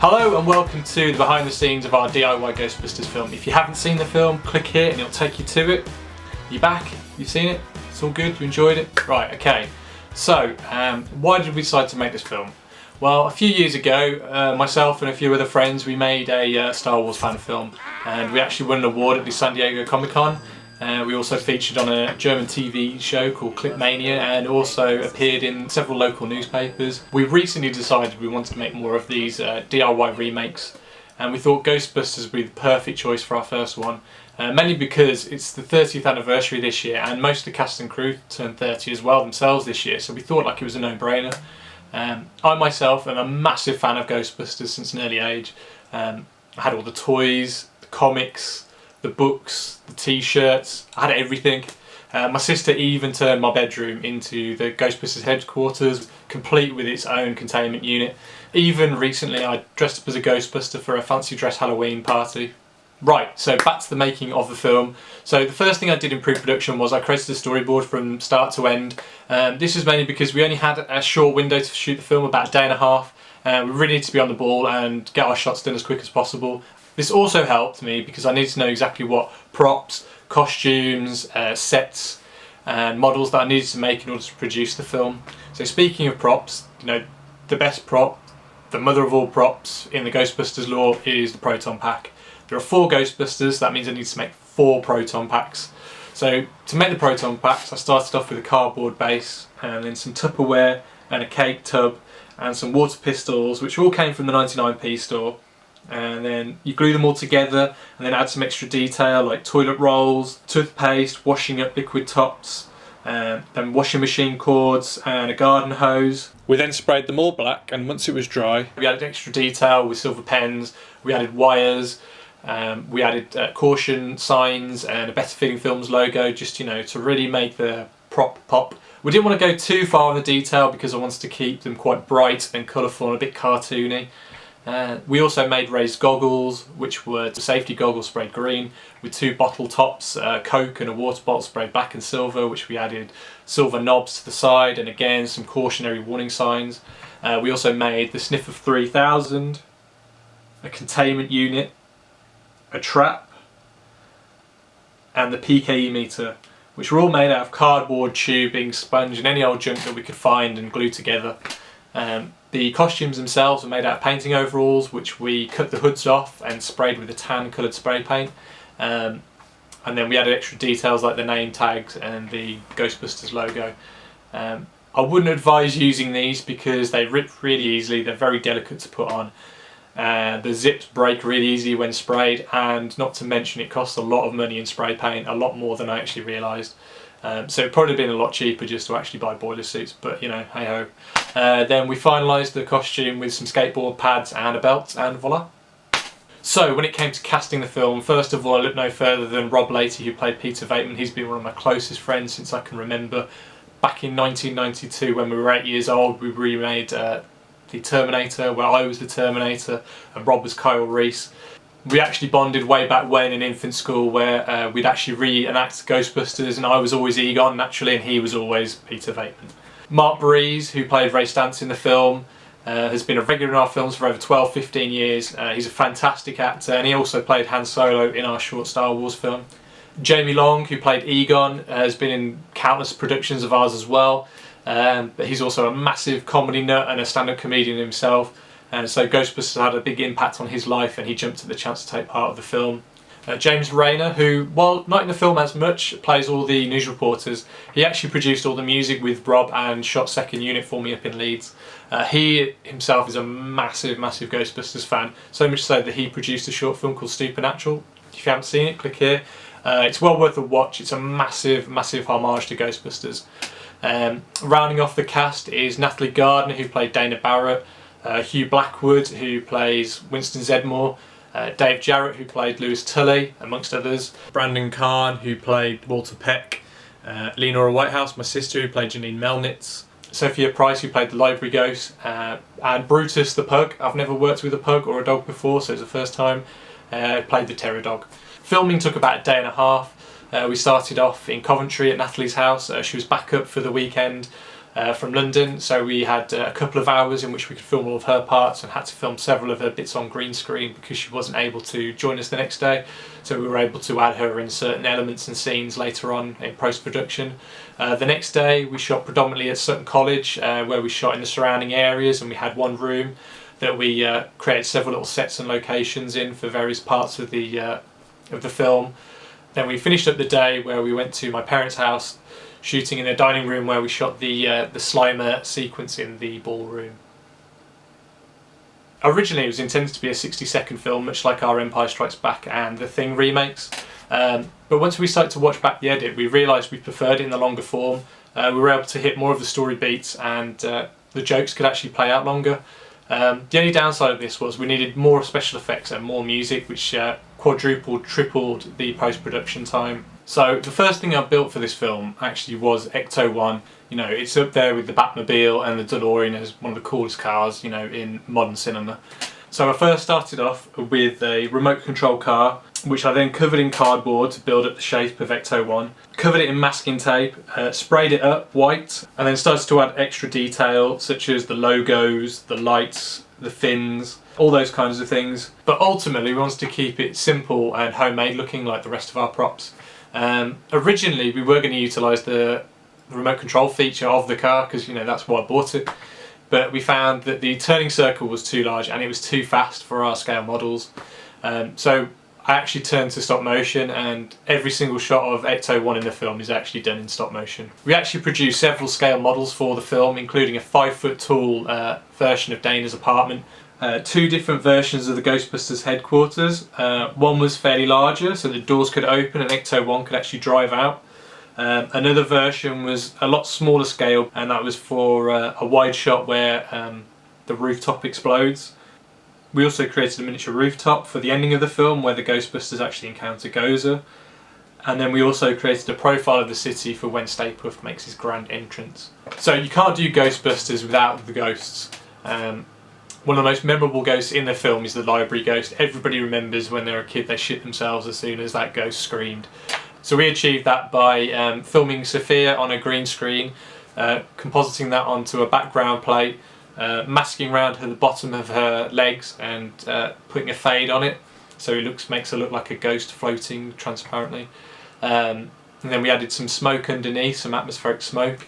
Hello and welcome to the behind the scenes of our DIY Ghostbusters film. If you haven't seen the film, click here and it'll take you to it. You back? You've seen it? It's all good? You enjoyed it? Right, okay. So, why did we decide to make this film? Well, a few years ago, myself and a few other friends, we made a Star Wars fan film, and we actually won an award at the San Diego Comic-Con. We also featured on a German TV show called Clipmania and also appeared in several local newspapers. We recently decided we wanted to make more of these DIY remakes, and we thought Ghostbusters would be the perfect choice for our first one, mainly because it's the 30th anniversary this year and most of the cast and crew turned 30 as well themselves this year, so we thought like it was a no-brainer. I myself am a massive fan of Ghostbusters since an early age. I had all the toys, the comics, the books, the t-shirts, I had everything. My sister even turned my bedroom into the Ghostbusters headquarters, complete with its own containment unit. Even recently I dressed up as a Ghostbuster for a fancy dress Halloween party. Right, so back to the making of the film. So the first thing I did in pre-production was I created a storyboard from start to end. This was mainly because we only had a short window to shoot the film, about a day and a half. We really need to be on the ball and get our shots done as quick as possible. This also helped me because I needed to know exactly what props, costumes, sets and models that I needed to make in order to produce the film. So speaking of props, you know, the best prop, the mother of all props in the Ghostbusters lore is the Proton Pack. There are 4 Ghostbusters, that means I need to make 4 Proton Packs. So to make the Proton Packs I started off with a cardboard base and then some Tupperware and a cake tub and some water pistols, which all came from the 99p store. And then you glue them all together and then add some extra detail like toilet rolls, toothpaste, washing up liquid tops, then washing machine cords and a garden hose. We then sprayed them all black, and once it was dry we added extra detail with silver pens, we added wires, we added caution signs and a Better Fitting Films logo, just, you know, to really make the prop pop. We didn't want to go too far on the detail because I wanted to keep them quite bright and colourful and a bit cartoony. We also made raised goggles, which were the safety goggles sprayed green, with 2 bottle tops, Coke and a water bottle sprayed black and silver, which we added silver knobs to the side, and again some cautionary warning signs. We also made the Sniff of 3000, a containment unit, a trap, and the PKE meter, which were all made out of cardboard, tubing, sponge and any old junk that we could find and glue together. The costumes themselves were made out of painting overalls, which we cut the hoods off and sprayed with a tan coloured spray paint. And then we added extra details like the name tags and the Ghostbusters logo. I wouldn't advise using these because they rip really easily, they're very delicate to put on. The zips break really easily when sprayed, and not to mention it costs a lot of money in spray paint, a lot more than I actually realised. So it'd probably been a lot cheaper just to actually buy boiler suits, but you know, hey ho. Then we finalised the costume with some skateboard pads and a belt, and voila. So when it came to casting the film, first of all I looked no further than Rob Latey, who played Peter Venkman. He's been one of my closest friends since I can remember. Back in 1992 when we were 8 years old, we remade The Terminator, where I was the Terminator and Rob was Kyle Reese. We actually bonded way back when in infant school, where we'd actually reenact Ghostbusters, and I was always Egon naturally and he was always Peter Venkman. Mark Breeze, who played Ray Stantz in the film, has been a regular in our films for over 12-15 years. He's a fantastic actor, and he also played Han Solo in our short Star Wars film. Jamie Long, who played Egon, has been in countless productions of ours as well, but he's also a massive comedy nut and a stand-up comedian himself. And so Ghostbusters had a big impact on his life and he jumped at the chance to take part of the film. James Rayner, who, while not in the film as much, plays all the news reporters. He actually produced all the music with Rob and shot second unit for me up in Leeds. He himself is a massive Ghostbusters fan, so much so that he produced a short film called Supernatural. If you haven't seen it, click here. It's well worth a watch. It's a massive homage to Ghostbusters. Rounding off the cast is Natalie Gardner, who played Dana Barrett, Hugh Blackwood, who plays Winston Zedmore, Dave Jarrett, who played Lewis Tully, amongst others, Brandon Kahn, who played Walter Peck, Leonora Whitehouse, my sister, who played Janine Melnitz, Sophia Price, who played the Library Ghost, and Brutus the Pug. I've never worked with a pug or a dog before, so it's the first time. Played the Terror Dog. Filming took about a day and a half. We started off in Coventry at Natalie's house. She was back up for the weekend. from London, so we had a couple of hours in which we could film all of her parts, and had to film several of her bits on green screen because she wasn't able to join us the next day. So we were able to add her in certain elements and scenes later on in post-production. The next day we shot predominantly at Sutton College, where we shot in the surrounding areas, and we had one room that we created several little sets and locations in for various parts of the film. Then we finished up the day where we went to my parents' house, shooting in their dining room, where we shot the Slimer sequence in the ballroom. Originally it was intended to be a 60-second film, much like our Empire Strikes Back and The Thing remakes. But once we started to watch back the edit, we realised we preferred it in the longer form. We were able to hit more of the story beats, and the jokes could actually play out longer. The only downside of this was we needed more special effects and more music, which quadrupled, tripled the post-production time. So the first thing I built for this film actually was Ecto-1. You know, it's up there with the Batmobile and the DeLorean as one of the coolest cars, you know, in modern cinema. So I first started off with a remote control car, which I then covered in cardboard to build up the shape of Ecto-1, covered it in masking tape, sprayed it up white, and then started to add extra detail such as the logos, the lights, the fins, all those kinds of things. But ultimately we wanted to keep it simple and homemade looking like the rest of our props. Originally we were going to utilise the remote control feature of the car because, you know, that's why I bought it. But we found that the turning circle was too large and it was too fast for our scale models. So I actually turned to stop motion, and every single shot of Ecto-1 in the film is actually done in stop motion. We actually produced several scale models for the film, including a 5-foot tall version of Dana's apartment, 2 different versions of the Ghostbusters headquarters. One was fairly larger, so the doors could open and Ecto-1 could actually drive out. Another version was a lot smaller scale, and that was for a wide shot where the rooftop explodes. We also created a miniature rooftop for the ending of the film where the Ghostbusters actually encounter Gozer. And then we also created a profile of the city for when Stay Puft makes his grand entrance. So you can't do Ghostbusters without the ghosts. One of the most memorable ghosts in the film is the library ghost. Everybody remembers when they're a kid they shit themselves as soon as that ghost screamed. So we achieved that by filming Sophia on a green screen, compositing that onto a background plate, masking around the bottom of her legs and putting a fade on it so it makes her look like a ghost floating transparently. And then we added some smoke underneath, some atmospheric smoke.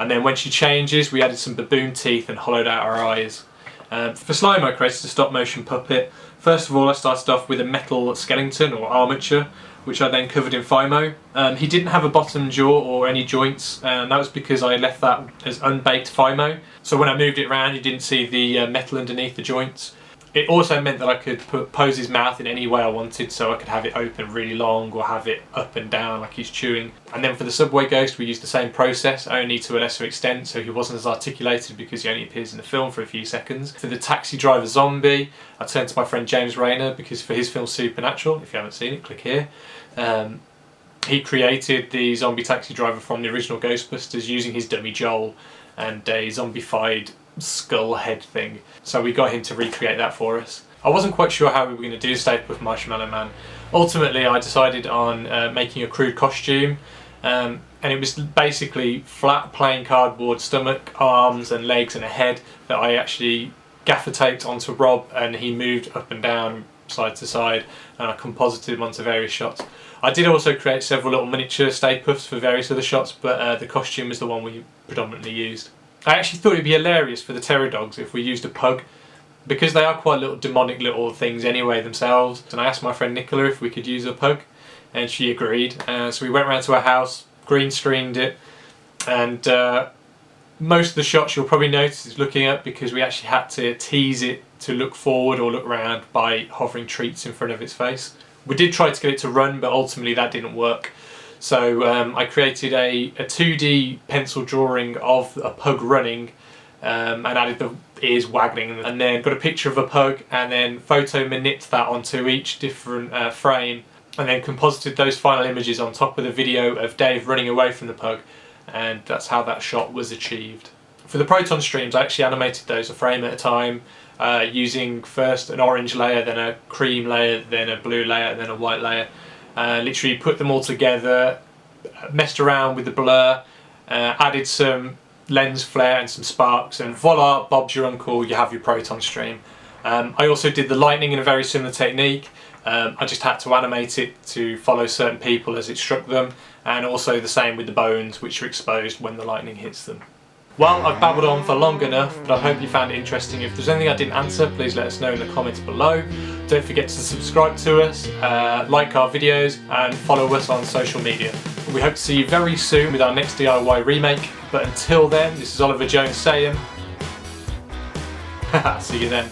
And then when she changes, we added some baboon teeth and hollowed out her eyes. For Slime I created a stop motion puppet. First of all I started off with a metal skeleton or armature, which I then covered in Fimo. He didn't have a bottom jaw or any joints, and that was because I left that as unbaked Fimo. So when I moved it around you didn't see the metal underneath the joints. It also meant that I could pose his mouth in any way I wanted, so I could have it open really long or have it up and down like he's chewing. And then for the subway ghost we used the same process, only to a lesser extent, so he wasn't as articulated because he only appears in the film for a few seconds. For the taxi driver zombie, I turned to my friend James Rayner because for his film Supernatural, if you haven't seen it, click here. He created the zombie taxi driver from the original Ghostbusters using his dummy Joel and a zombified skull head thing. So we got him to recreate that for us. I wasn't quite sure how we were going to do Stay Puft Marshmallow Man. Ultimately I decided on making a crude costume, and it was basically flat plain cardboard stomach, arms and legs and a head that I actually gaffer taped onto Rob, and he moved up and down side to side, and I composited them onto various shots. I did also create several little miniature Stay Puffs for various other shots, but the costume was the one we predominantly used. I actually thought it'd be hilarious for the terror dogs if we used a pug, because they are quite little demonic little things anyway themselves. And I asked my friend Nicola if we could use a pug, and she agreed. So we went round to her house, green screened it, and most of the shots you'll probably notice is looking up, because we actually had to tease it to look forward or look round by hovering treats in front of its face. We did try to get it to run, but ultimately that didn't work. So I created a 2D pencil drawing of a pug running, and added the ears waggling, and then got a picture of a pug and then photo manipped that onto each different frame, and then composited those final images on top of the video of Dave running away from the pug, and that's how that shot was achieved. For the proton streams I actually animated those a frame at a time, using first an orange layer, then a cream layer, then a blue layer, then a white layer. Literally put them all together, messed around with the blur, added some lens flare and some sparks, and voila, Bob's your uncle, you have your proton stream. I also did the lightning in a very similar technique. I just had to animate it to follow certain people as it struck them, and also the same with the bones, which are exposed when the lightning hits them. Well, I've babbled on for long enough, but I hope you found it interesting. If there's anything I didn't answer, please let us know in the comments below. Don't forget to subscribe to us, like our videos, and follow us on social media. We hope to see you very soon with our next DIY remake, but until then, this is Oliver Jones saying, see you then.